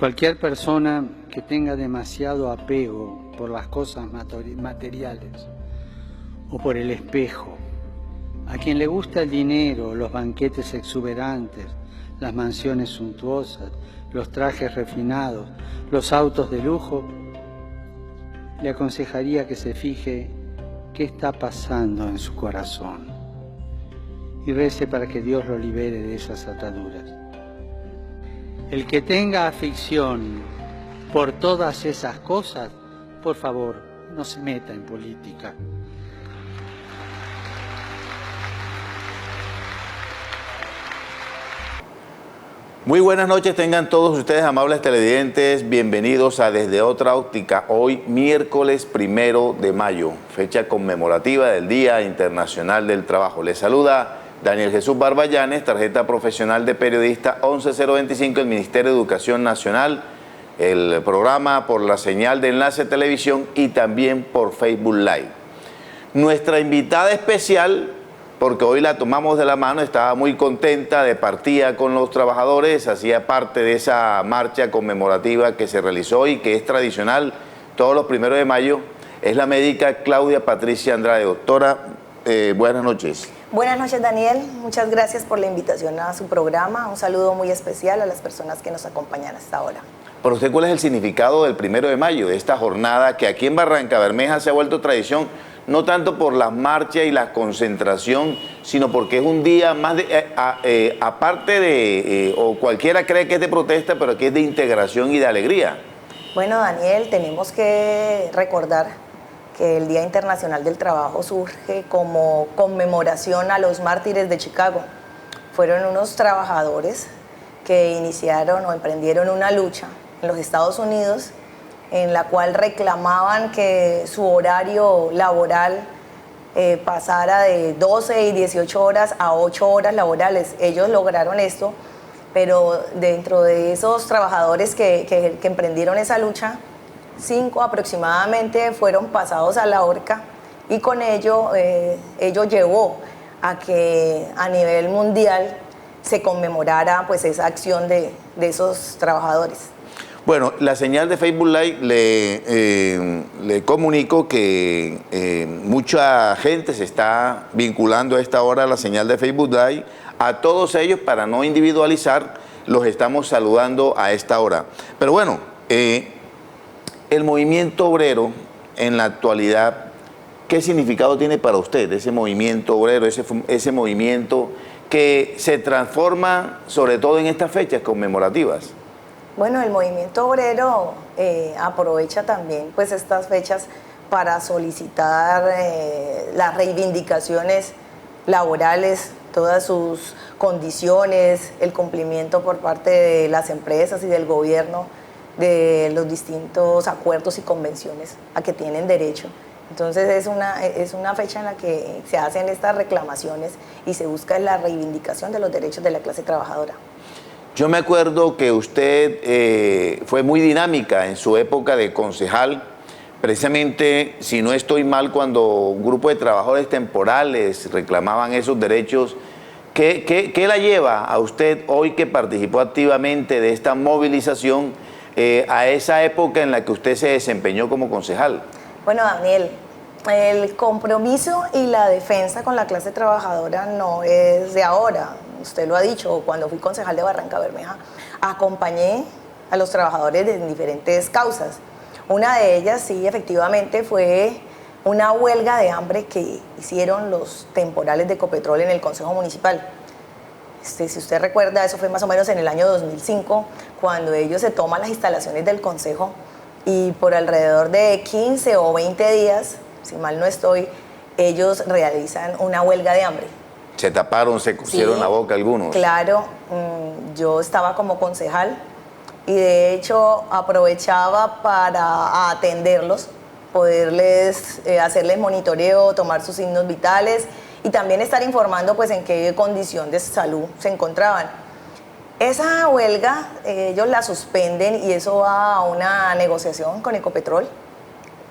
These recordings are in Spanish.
Cualquier persona que tenga demasiado apego por las cosas materiales o por el espejo, a quien le gusta el dinero, los banquetes exuberantes, las mansiones suntuosas, los trajes refinados, los autos de lujo, le aconsejaría que se fije qué está pasando en su corazón y rece para que Dios lo libere de esas ataduras. El que tenga afición por todas esas cosas, por favor, no se meta en política. Muy buenas noches, tengan todos ustedes, amables televidentes, bienvenidos a Desde Otra Óptica. Hoy, miércoles 1 de mayo, fecha conmemorativa del Día Internacional del Trabajo. Les saluda Daniel Jesús Barbayanes, tarjeta profesional de periodista 11025 del Ministerio de Educación Nacional, el programa por la señal de Enlace Televisión y también por Facebook Live. Nuestra invitada especial, porque hoy la tomamos de la mano, estaba muy contenta de partida con los trabajadores, hacía parte de esa marcha conmemorativa que se realizó y que es tradicional todos los 1 de mayo, es la médica Claudia Patricia Andrade. Doctora, buenas noches. Buenas noches, Daniel. Muchas gracias por la invitación a su programa. Un saludo muy especial a las personas que nos acompañan hasta ahora. Para usted, ¿cuál es el significado del 1 de mayo, de esta jornada que aquí en Barrancabermeja se ha vuelto tradición? No tanto por la marcha y la concentración, sino porque es un día más de, aparte de, o cualquiera cree que es de protesta, pero aquí es de integración y de alegría. Bueno, Daniel, tenemos que recordar que el Día Internacional del Trabajo surge como conmemoración a los mártires de Chicago. Fueron unos trabajadores que iniciaron o emprendieron una lucha en los Estados Unidos en la cual reclamaban que su horario laboral pasara de 12 y 18 horas a 8 horas laborales. Ellos lograron esto, pero dentro de esos trabajadores que emprendieron esa lucha, 5 aproximadamente fueron pasados a la horca y con ello llevó a que a nivel mundial se conmemorara pues esa acción de esos trabajadores. Bueno, la señal de Facebook Live le comunico que mucha gente se está vinculando a esta hora a la señal de Facebook Live. A todos ellos, para no individualizar, los estamos saludando a esta hora. Pero bueno, el movimiento obrero en la actualidad, ¿qué significado tiene para usted ese movimiento obrero, ese movimiento que se transforma sobre todo en estas fechas conmemorativas? Bueno, el movimiento obrero aprovecha también pues estas fechas para solicitar las reivindicaciones laborales, todas sus condiciones, el cumplimiento por parte de las empresas y del gobierno de los distintos acuerdos y convenciones a que tienen derecho. Entonces es una fecha en la que se hacen estas reclamaciones y se busca la reivindicación de los derechos de la clase trabajadora. Yo me acuerdo que usted fue muy dinámica en su época de concejal, precisamente, si no estoy mal, cuando un grupo de trabajadores temporales reclamaban esos derechos. ¿Qué la lleva a usted hoy que participó activamente de esta movilización a esa época en la que usted se desempeñó como concejal? Bueno, Daniel, el compromiso y la defensa con la clase trabajadora no es de ahora. Usted lo ha dicho, cuando fui concejal de Barrancabermeja, acompañé a los trabajadores en diferentes causas. Una de ellas, sí, efectivamente, fue una huelga de hambre que hicieron los temporales de Ecopetrol en el Consejo Municipal. Si usted recuerda, eso fue más o menos en el año 2005, cuando ellos se toman las instalaciones del Consejo y por alrededor de 15 o 20 días, si mal no estoy, ellos realizan una huelga de hambre. Se taparon, se cosieron la boca algunos. Claro, yo estaba como concejal y de hecho aprovechaba para atenderlos, poderles hacerles monitoreo, tomar sus signos vitales y también estar informando pues en qué condición de salud se encontraban. Esa huelga ellos la suspenden y eso va a una negociación con Ecopetrol.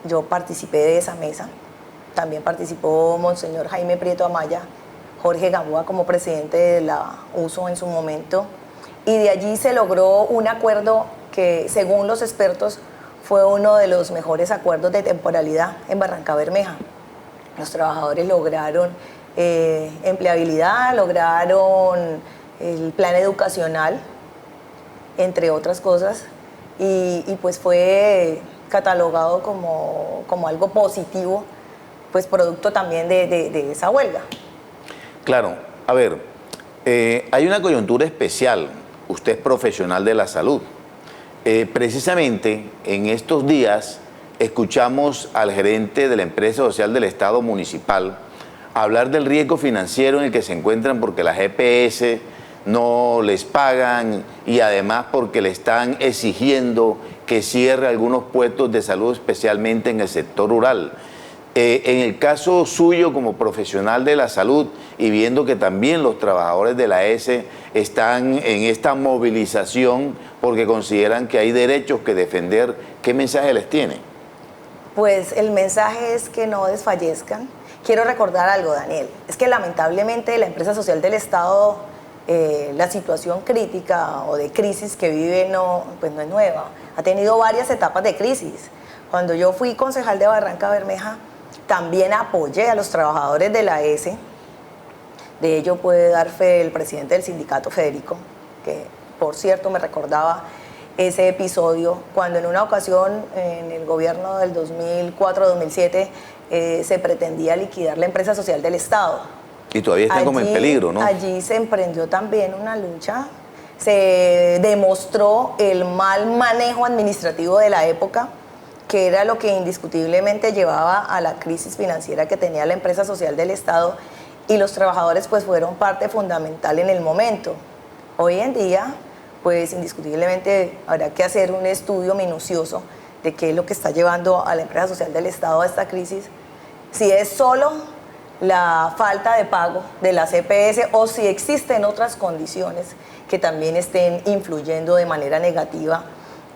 Yo participé de esa mesa, también participó Monseñor Jaime Prieto Amaya, Jorge Gamboa como presidente de la USO en su momento, y de allí se logró un acuerdo que según los expertos fue uno de los mejores acuerdos de temporalidad en Barrancabermeja. Los trabajadores lograron empleabilidad, lograron el plan educacional, entre otras cosas, y pues fue catalogado como algo positivo, pues producto también de esa huelga. Claro, a ver, hay una coyuntura especial, usted es profesional de la salud. Precisamente en estos días escuchamos al gerente de la empresa social del Estado municipal hablar del riesgo financiero en el que se encuentran porque las EPS no les pagan y además porque le están exigiendo que cierre algunos puestos de salud, especialmente en el sector rural. En el caso suyo como profesional de la salud y viendo que también los trabajadores de la ES están en esta movilización porque consideran que hay derechos que defender, ¿qué mensaje les tiene? Pues el mensaje es que no desfallezcan. Quiero recordar algo, Daniel, es que lamentablemente la empresa social del Estado, la situación crítica o de crisis que vive pues no es nueva, ha tenido varias etapas de crisis. Cuando yo fui concejal de Barrancabermeja, también apoyé a los trabajadores de la ES. De ello puede dar fe el presidente del sindicato, Federico, que por cierto me recordaba ese episodio cuando en una ocasión en el gobierno del 2004-2007 se pretendía liquidar la empresa social del Estado. Y todavía está como en peligro, ¿no? Allí se emprendió también una lucha, se demostró el mal manejo administrativo de la época, que era lo que indiscutiblemente llevaba a la crisis financiera que tenía la empresa social del Estado, y los trabajadores pues fueron parte fundamental en el momento. Hoy en día, pues indiscutiblemente habrá que hacer un estudio minucioso de qué es lo que está llevando a la empresa social del Estado a esta crisis, si es solo la falta de pago de las EPS o si existen otras condiciones que también estén influyendo de manera negativa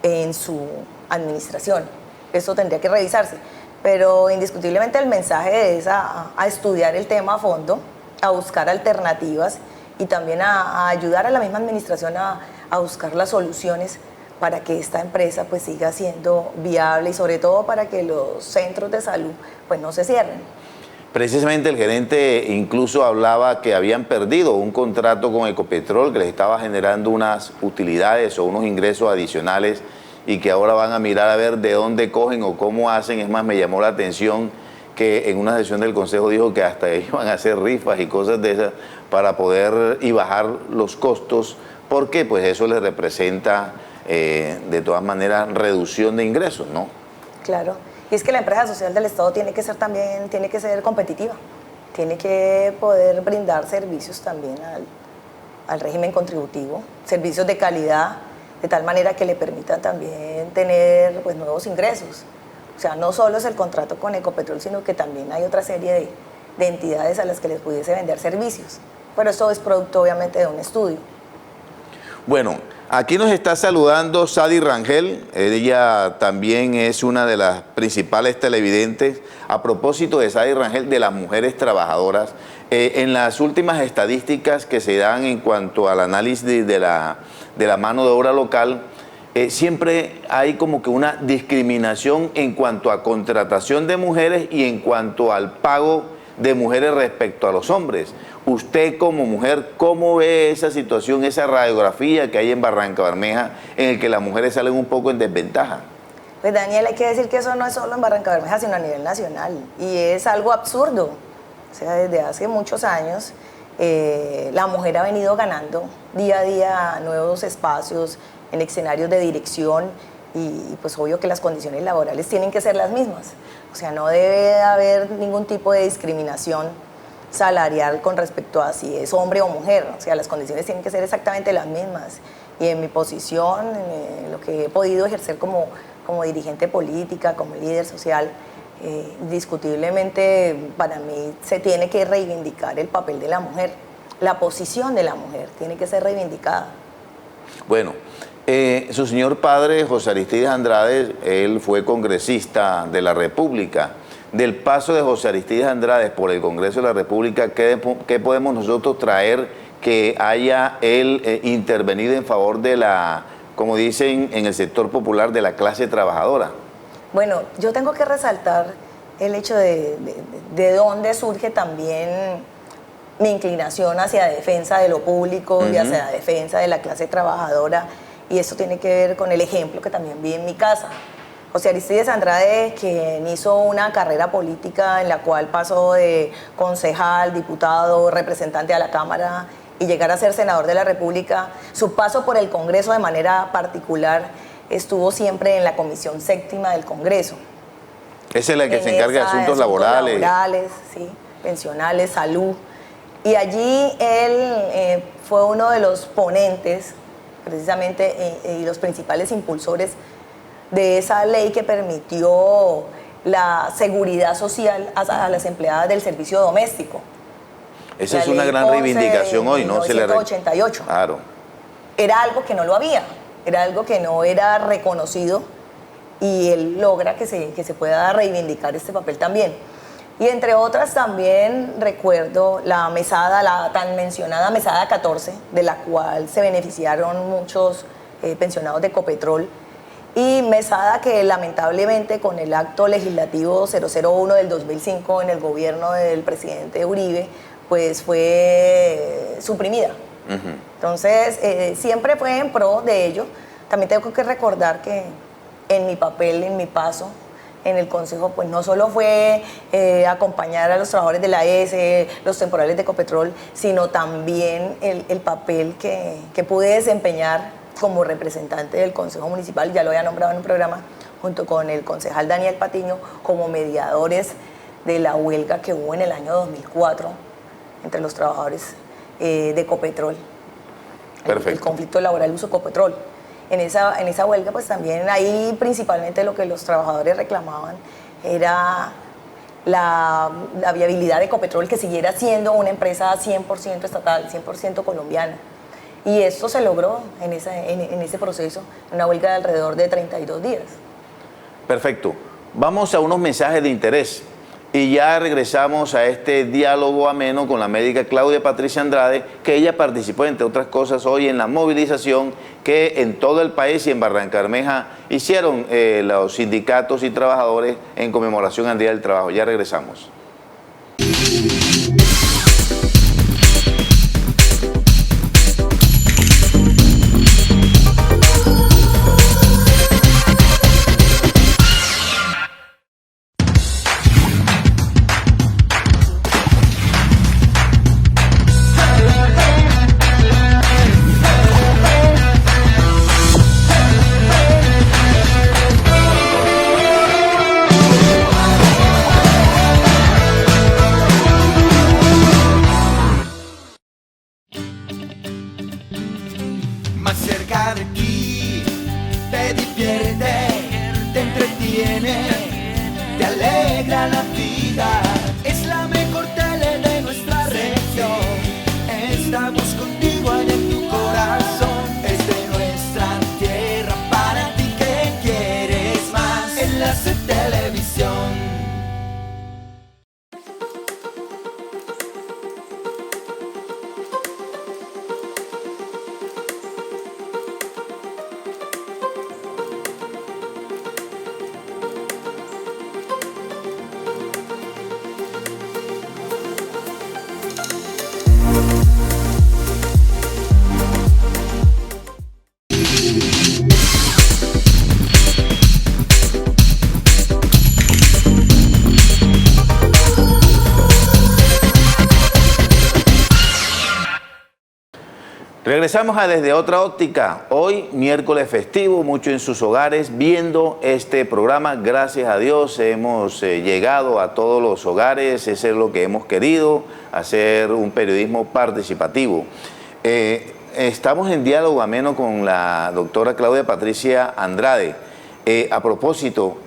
en su administración. Eso tendría que revisarse, pero indiscutiblemente el mensaje es a estudiar el tema a fondo, a buscar alternativas y también a ayudar a la misma administración a buscar las soluciones para que esta empresa pues siga siendo viable y sobre todo para que los centros de salud pues no se cierren. Precisamente el gerente incluso hablaba que habían perdido un contrato con Ecopetrol que les estaba generando unas utilidades o unos ingresos adicionales y que ahora van a mirar a ver de dónde cogen o cómo hacen. Es más, me llamó la atención que en una sesión del Consejo dijo que hasta iban a hacer rifas y cosas de esas para poder y bajar los costos, porque pues eso les representa de todas maneras reducción de ingresos, ¿no? Claro, y es que la empresa social del Estado tiene que ser competitiva, tiene que poder brindar servicios también al régimen contributivo, servicios de calidad, de tal manera que le permitan también tener pues nuevos ingresos. O sea, no solo es el contrato con Ecopetrol, sino que también hay otra serie de entidades a las que les pudiese vender servicios. Pero esto es producto obviamente de un estudio. Bueno, aquí nos está saludando Sadi Rangel, ella también es una de las principales televidentes. A propósito de Sadi Rangel, de las mujeres trabajadoras, en las últimas estadísticas que se dan en cuanto al análisis de la mano de obra local, siempre hay como que una discriminación en cuanto a contratación de mujeres y en cuanto al pago de mujeres respecto a los hombres. Usted como mujer, ¿cómo ve esa situación, esa radiografía que hay en Barrancabermeja en el que las mujeres salen un poco en desventaja? Pues Daniel, hay que decir que eso no es solo en Barrancabermeja, sino a nivel nacional. Y es algo absurdo. O sea, desde hace muchos años la mujer ha venido ganando día a día nuevos espacios en escenarios de dirección y pues obvio que las condiciones laborales tienen que ser las mismas. O sea, no debe haber ningún tipo de discriminación salarial con respecto a si es hombre o mujer. O sea, las condiciones tienen que ser exactamente las mismas. Y en mi posición, en lo que he podido ejercer como dirigente política, como líder social, indiscutiblemente para mí se tiene que reivindicar el papel de la mujer. La posición de la mujer tiene que ser reivindicada. Bueno, su señor padre, José Aristides Andrade, él fue congresista de la República. Del paso de José Aristides Andrade por el Congreso de la República, ¿qué podemos nosotros traer que haya él intervenido en favor de la como dicen en el sector popular, de la clase trabajadora. Bueno, yo tengo que resaltar el hecho de dónde surge también mi inclinación hacia la defensa de lo público y hacia la defensa de la clase trabajadora, y eso tiene que ver con el ejemplo que también vi en mi casa. José Aristides Andrade, quien hizo una carrera política en la cual pasó de concejal, diputado, representante a la Cámara y llegar a ser senador de la República, su paso por el Congreso de manera particular estuvo siempre en la Comisión Séptima del Congreso. Esa es la que se encarga de asuntos laborales. Sí, pensionales, salud. Y allí él fue uno de los ponentes, precisamente, y los principales impulsores de esa ley que permitió la seguridad social a las empleadas del servicio doméstico. Esa es una gran reivindicación hoy, ¿no? 1988. Claro. Era algo que no lo había, era algo que no era reconocido, y él logra que se pueda reivindicar este papel también. Y entre otras también recuerdo la mesada, la tan mencionada mesada 14, de la cual se beneficiaron muchos pensionados de Ecopetrol, y mesada que lamentablemente con el acto legislativo 001 del 2005 en el gobierno del presidente Uribe, pues fue suprimida. Entonces, siempre fue en pro de ello. También tengo que recordar que en mi papel, en mi paso en el Consejo, pues no solo fue acompañar a los trabajadores de la ES, los temporales de Ecopetrol, sino también el papel que pude desempeñar como representante del Consejo Municipal, ya lo había nombrado en un programa, junto con el concejal Daniel Patiño, como mediadores de la huelga que hubo en el año 2004 entre los trabajadores de Ecopetrol. Perfecto. El conflicto laboral uso Ecopetrol. En esa huelga, pues también ahí principalmente lo que los trabajadores reclamaban era la viabilidad de Ecopetrol, que siguiera siendo una empresa 100% estatal, 100% colombiana. Y esto se logró en ese proceso, una huelga de alrededor de 32 días. Perfecto. Vamos a unos mensajes de interés y ya regresamos a este diálogo ameno con la médica Claudia Patricia Andrade, que ella participó, entre otras cosas, hoy en la movilización que en todo el país y en Barrancabermeja hicieron los sindicatos y trabajadores en conmemoración al Día del Trabajo. Ya regresamos. Más cerca de ti, te divierte, te entretiene, te alegra la vida. Es la mejor tele de nuestra región. Estamos contigo allá en tu corazón. Es de nuestra tierra para ti que quieres más. Enlace Televisión. Regresamos a Desde Otra Óptica, hoy miércoles festivo, mucho en sus hogares viendo este programa. Gracias a Dios hemos llegado a todos los hogares, eso es lo que hemos querido, hacer un periodismo participativo. Estamos en diálogo ameno con la doctora Claudia Patricia Andrade. A propósito,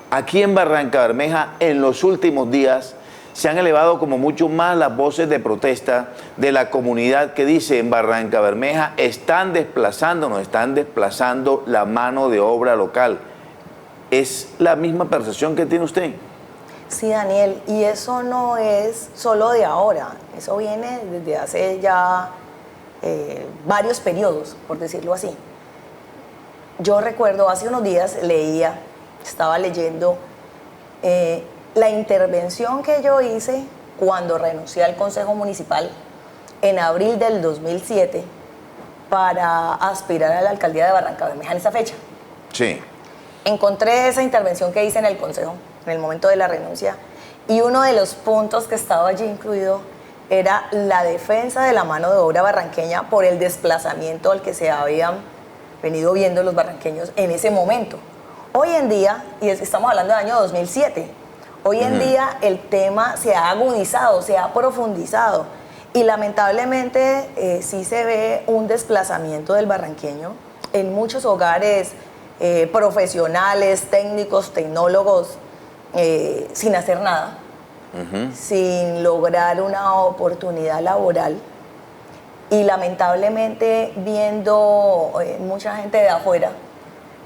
aquí en Barrancabermeja en los últimos días se han elevado como mucho más las voces de protesta de la comunidad que dice: en Barrancabermeja están desplazando la mano de obra local. ¿Es la misma percepción que tiene usted? Sí, Daniel, y eso no es solo de ahora, eso viene desde hace ya varios periodos, por decirlo así. Yo recuerdo, hace unos días estaba leyendo la intervención que yo hice cuando renuncié al Consejo Municipal en abril del 2007 para aspirar a la alcaldía de Barrancabermeja en esa fecha. Sí. Encontré esa intervención que hice en el Consejo, en el momento de la renuncia, y uno de los puntos que estaba allí incluido era la defensa de la mano de obra barranqueña por el desplazamiento al que se habían venido viendo los barranqueños en ese momento. Hoy en día, y estamos hablando del año 2007, hoy en día el tema se ha agudizado, se ha profundizado, y lamentablemente sí se ve un desplazamiento del barranqueño en muchos hogares profesionales, técnicos, tecnólogos, sin hacer nada, sin lograr una oportunidad laboral, y lamentablemente viendo mucha gente de afuera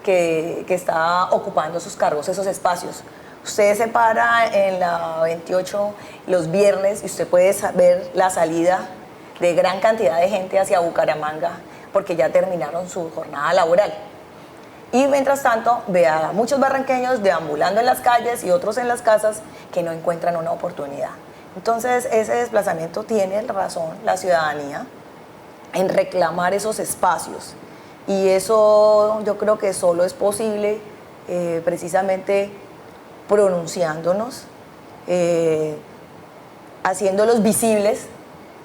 que está ocupando esos cargos, esos espacios. Usted se para en la 28 los viernes y usted puede ver la salida de gran cantidad de gente hacia Bucaramanga porque ya terminaron su jornada laboral. Y mientras tanto, ve a muchos barranqueños deambulando en las calles y otros en las casas que no encuentran una oportunidad. Entonces, ese desplazamiento tiene razón la ciudadanía en reclamar esos espacios. Y eso yo creo que solo es posible precisamente pronunciándonos, haciéndolos visibles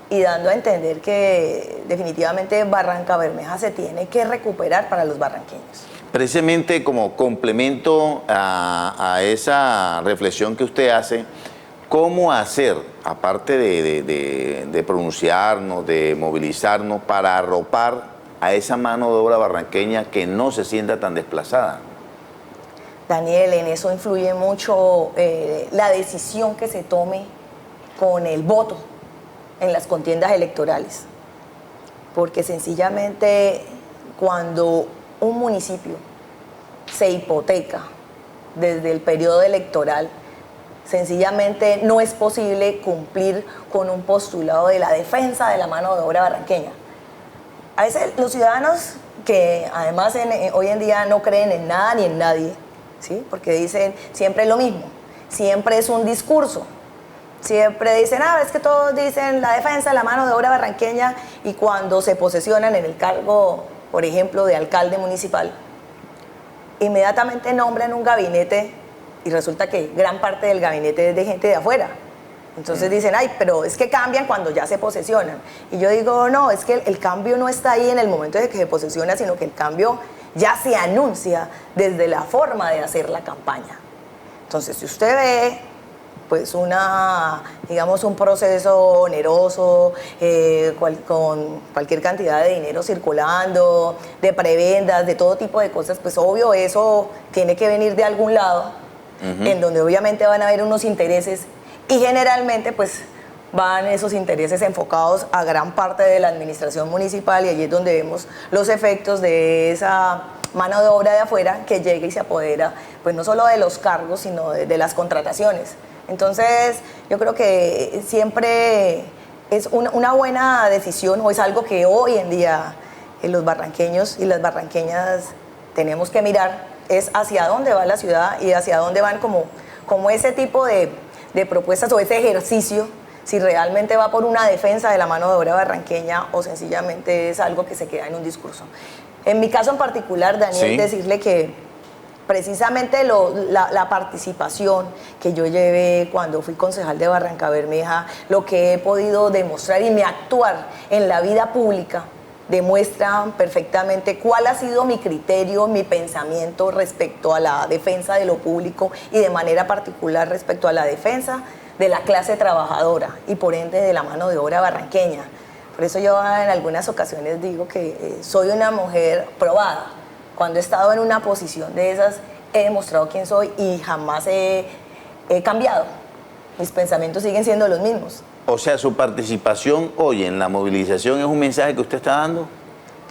y dando a entender que definitivamente Barrancabermeja se tiene que recuperar para los barranqueños. Precisamente como complemento a esa reflexión que usted hace, ¿cómo hacer, aparte de pronunciarnos, de movilizarnos, para arropar a esa mano de obra barranqueña que no se sienta tan desplazada? Daniel, en eso influye mucho la decisión que se tome con el voto en las contiendas electorales. Porque sencillamente cuando un municipio se hipoteca desde el periodo electoral, sencillamente no es posible cumplir con un postulado de la defensa de la mano de obra barranqueña. A veces los ciudadanos que además hoy en día no creen en nada ni en nadie, ¿sí? Porque dicen siempre lo mismo, siempre es un discurso. Siempre dicen, es que todos dicen la defensa de la mano de obra barranqueña, y cuando se posesionan en el cargo, por ejemplo, de alcalde municipal, inmediatamente nombran un gabinete y resulta que gran parte del gabinete es de gente de afuera. Entonces dicen, pero es que cambian cuando ya se posesionan. Y yo digo, no, es que el cambio no está ahí en el momento de que se posesiona, sino que el cambio ya se anuncia desde la forma de hacer la campaña. Entonces, si usted ve pues un proceso oneroso, con cualquier cantidad de dinero circulando, de prebendas, de todo tipo de cosas, pues obvio eso tiene que venir de algún lado, en donde obviamente van a haber unos intereses, y generalmente pues van esos intereses enfocados a gran parte de la administración municipal, y allí es donde vemos los efectos de esa mano de obra de afuera que llega y se apodera pues no solo de los cargos, sino de las contrataciones. Entonces, yo creo que siempre es una buena decisión, o es algo que hoy en día los barranqueños y las barranqueñas tenemos que mirar, es hacia dónde va la ciudad y hacia dónde van como ese tipo de propuestas o ese ejercicio, si realmente va por una defensa de la mano de obra barranqueña o sencillamente es algo que se queda en un discurso. En mi caso en particular, Daniel, sí, decirle que precisamente la participación que yo llevé cuando fui concejal de Barrancabermeja, lo que he podido demostrar y mi actuar en la vida pública demuestra perfectamente cuál ha sido mi criterio, mi pensamiento respecto a la defensa de lo público y de manera particular respecto a la defensa de la clase trabajadora y por ende de la mano de obra barranqueña. Por eso yo en algunas ocasiones digo que soy una mujer probada. Cuando he estado en una posición de esas, he demostrado quién soy y jamás he cambiado. Mis pensamientos siguen siendo los mismos. O sea, su participación hoy en la movilización es un mensaje que usted está dando.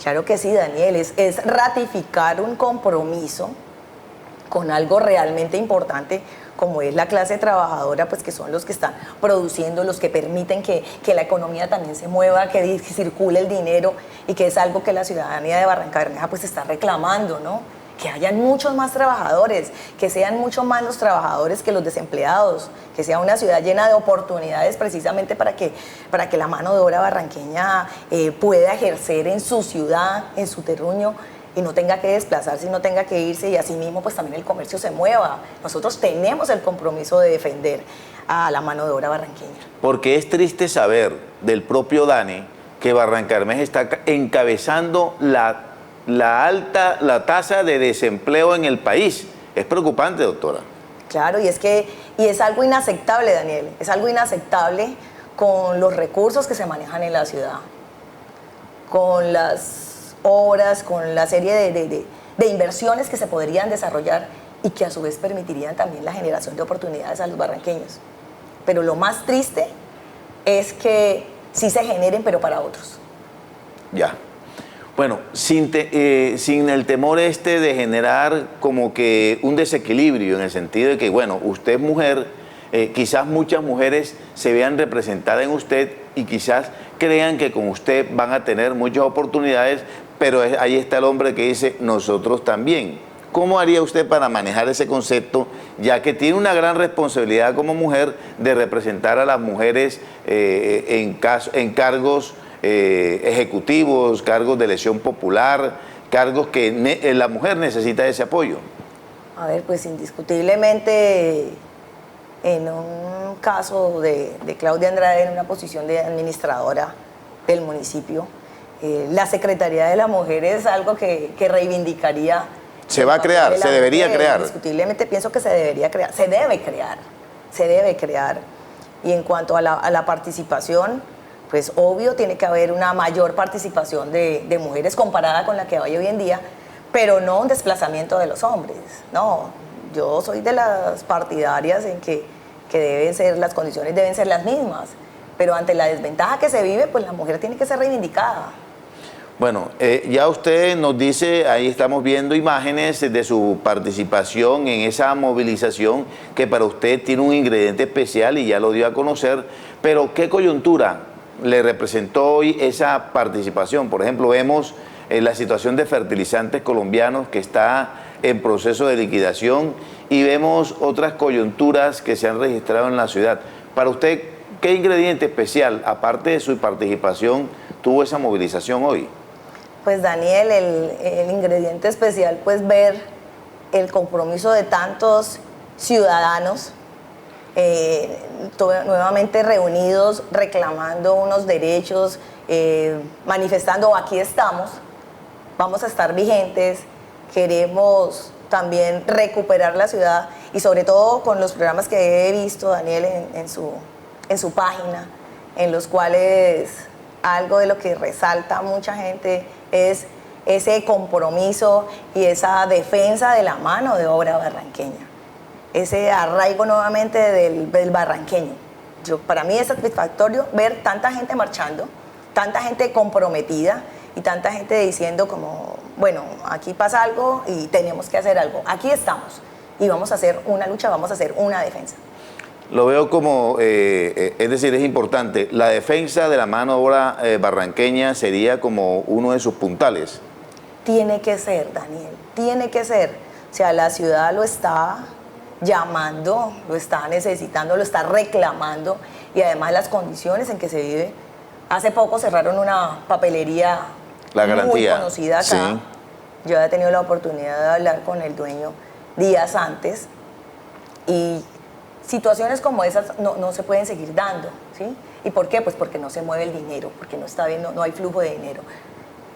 Claro que sí, Daniel, es ratificar un compromiso con algo realmente importante como es la clase trabajadora, pues que son los que están produciendo, los que permiten que la economía también se mueva, que circule el dinero, y que es algo que la ciudadanía de Barranca Bermeja pues está reclamando, ¿no? Que hayan muchos más trabajadores, que sean mucho más los trabajadores que los desempleados, que sea una ciudad llena de oportunidades precisamente para que la mano de obra barranqueña pueda ejercer en su ciudad, en su terruño, y no tenga que desplazarse y no tenga que irse, y así mismo pues también el comercio se mueva. Nosotros tenemos el compromiso de defender a la mano de obra barranqueña. Porque es triste saber del propio Dani que Barranca Bermeja está encabezando la tasa de desempleo en el país. Es preocupante, doctora. Claro, y es algo inaceptable, Daniel, es algo inaceptable con los recursos que se manejan en la ciudad, con las obras, con la serie de inversiones que se podrían desarrollar y que a su vez permitirían también la generación de oportunidades a los barranqueños. Pero lo más triste es que sí se generen, pero para otros. Ya. Bueno, sin el temor de generar como que un desequilibrio, en el sentido de que, bueno, usted es mujer, quizás muchas mujeres se vean representadas en usted y quizás crean que con usted van a tener muchas oportunidades, pero ahí está el hombre que dice, nosotros también. ¿Cómo haría usted para manejar ese concepto, ya que tiene una gran responsabilidad como mujer de representar a las mujeres en cargos ejecutivos, cargos de elección popular, cargos que la mujer necesita ese apoyo? A ver, pues indiscutiblemente en un caso de Claudia Andrade en una posición de administradora del municipio, la Secretaría de la Mujer es algo que reivindicaría. ¿Se va a crear? ¿Se debería crear? Indiscutiblemente pienso que se debería crear. Se debe crear. Y en cuanto a la participación, pues obvio tiene que haber una mayor participación de mujeres comparada con la que hay hoy en día, pero no un desplazamiento de los hombres. No, yo soy de las partidarias en que las condiciones deben ser las mismas, pero ante la desventaja que se vive, pues la mujer tiene que ser reivindicada. Bueno, ya usted nos dice, ahí estamos viendo imágenes de su participación en esa movilización que para usted tiene un ingrediente especial y ya lo dio a conocer, pero ¿qué coyuntura le representó hoy esa participación? Por ejemplo, vemos la situación de fertilizantes colombianos que está en proceso de liquidación y vemos otras coyunturas que se han registrado en la ciudad. Para usted, ¿qué ingrediente especial, aparte de su participación, tuvo esa movilización hoy? Pues Daniel, el ingrediente especial, pues ver el compromiso de tantos ciudadanos nuevamente reunidos, reclamando unos derechos, manifestando, aquí estamos, vamos a estar vigentes, queremos también recuperar la ciudad, y sobre todo con los programas que he visto, Daniel, en su página, en los cuales algo de lo que resalta a mucha gente es ese compromiso y esa defensa de la mano de obra barranqueña, ese arraigo nuevamente del barranqueño. Para mí es satisfactorio ver tanta gente marchando, tanta gente comprometida y tanta gente diciendo como, bueno, aquí pasa algo y tenemos que hacer algo. Aquí estamos y vamos a hacer una lucha, vamos a hacer una defensa. Lo veo como, es decir, es importante, la defensa de la mano de obra barranqueña sería como uno de sus puntales. Tiene que ser, Daniel, tiene que ser. O sea, la ciudad lo está llamando, lo está necesitando, lo está reclamando, y además las condiciones en que se vive. Hace poco cerraron una papelería muy conocida acá. Sí. Yo he tenido la oportunidad de hablar con el dueño días antes, y situaciones como esas no se pueden seguir dando, ¿sí? ¿Y por qué? Pues porque no se mueve el dinero, porque no hay flujo de dinero.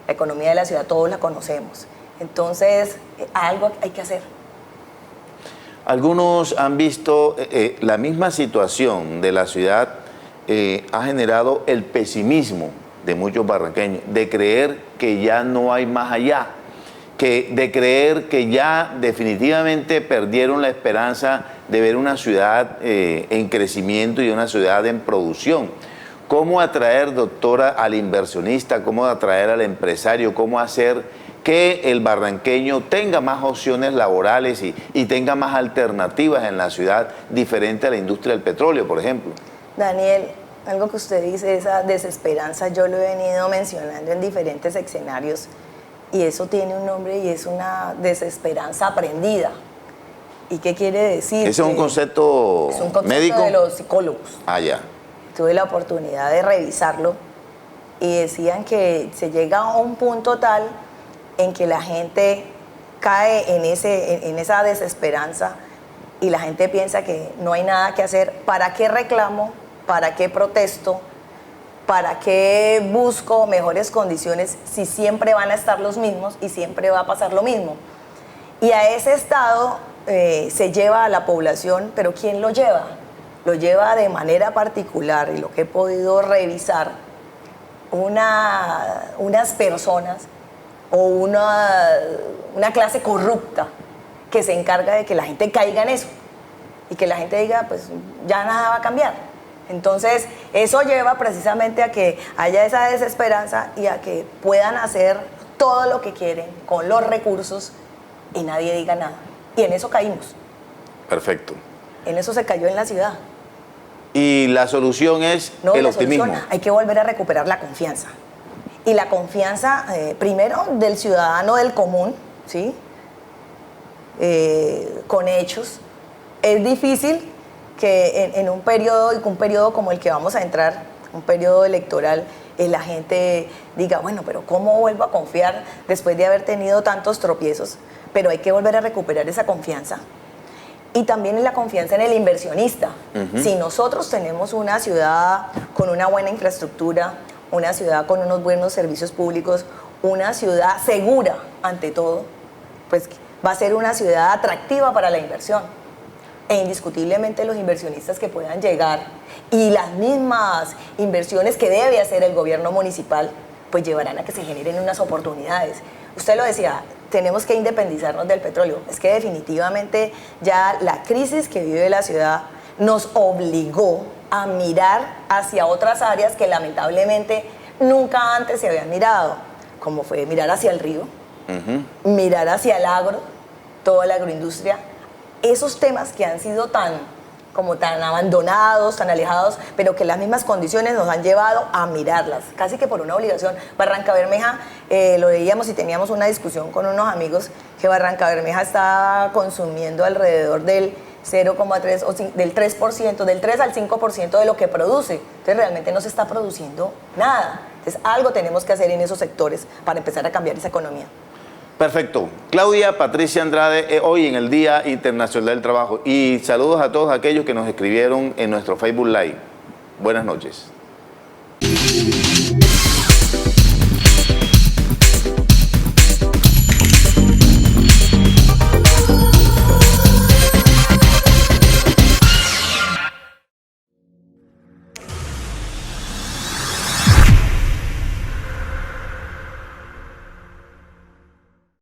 La economía de la ciudad todos la conocemos. Entonces, algo hay que hacer. Algunos han visto la misma situación de la ciudad ha generado el pesimismo de muchos barranqueños, de creer que ya no hay más allá, de creer que ya definitivamente perdieron la esperanza de ver una ciudad en crecimiento y una ciudad en producción. ¿Cómo atraer, doctora, al inversionista? ¿Cómo atraer al empresario? ¿Cómo hacer que el barranqueño tenga más opciones laborales y tenga más alternativas en la ciudad, diferente a la industria del petróleo, por ejemplo? Daniel, algo que usted dice, esa desesperanza, yo lo he venido mencionando en diferentes escenarios, y eso tiene un nombre y es una desesperanza aprendida. ¿Y qué quiere decir? ¿Ese es un concepto médico? Es un concepto de los psicólogos. Ah, ya. Tuve la oportunidad de revisarlo y decían que se llega a un punto tal en que la gente cae en esa desesperanza y la gente piensa que no hay nada que hacer. ¿Para qué reclamo? ¿Para qué protesto? ¿Para qué busco mejores condiciones si siempre van a estar los mismos y siempre va a pasar lo mismo? Y a ese estado se lleva a la población, pero ¿quién lo lleva? Lo lleva de manera particular, y lo que he podido revisar, unas personas o una clase corrupta que se encarga de que la gente caiga en eso y que la gente diga, pues ya nada va a cambiar. Entonces, eso lleva precisamente a que haya esa desesperanza y a que puedan hacer todo lo que quieren con los recursos y nadie diga nada. Y en eso caímos. Perfecto. En eso se cayó en la ciudad. Y la solución es el optimismo. Hay que volver a recuperar la confianza. Y la confianza, primero, del ciudadano del común, ¿sí? Con hechos. Es difícil que en un periodo como el que vamos a entrar, un periodo electoral, la gente diga, bueno, pero ¿cómo vuelvo a confiar después de haber tenido tantos tropiezos? Pero hay que volver a recuperar esa confianza. Y también la confianza en el inversionista. Si nosotros tenemos una ciudad con una buena infraestructura, una ciudad con unos buenos servicios públicos, una ciudad segura ante todo, pues va a ser una ciudad atractiva para la inversión. E indiscutiblemente los inversionistas que puedan llegar y las mismas inversiones que debe hacer el gobierno municipal, pues llevarán a que se generen unas oportunidades. Usted lo decía, tenemos que independizarnos del petróleo. Es que definitivamente ya la crisis que vive la ciudad nos obligó a mirar hacia otras áreas que lamentablemente nunca antes se habían mirado, como fue mirar hacia el río, mirar hacia el agro, toda la agroindustria, esos temas que han sido tan abandonados, tan alejados, pero que las mismas condiciones nos han llevado a mirarlas, casi que por una obligación. Barrancabermeja, lo veíamos y teníamos una discusión con unos amigos, que Barrancabermeja está consumiendo alrededor del 0,3 o del 3%, del 3 al 5% de lo que produce. Entonces realmente no se está produciendo nada. Entonces algo tenemos que hacer en esos sectores para empezar a cambiar esa economía. Perfecto. Claudia Patricia Andrade, hoy en el Día Internacional del Trabajo. Y saludos a todos aquellos que nos escribieron en nuestro Facebook Live. Buenas noches.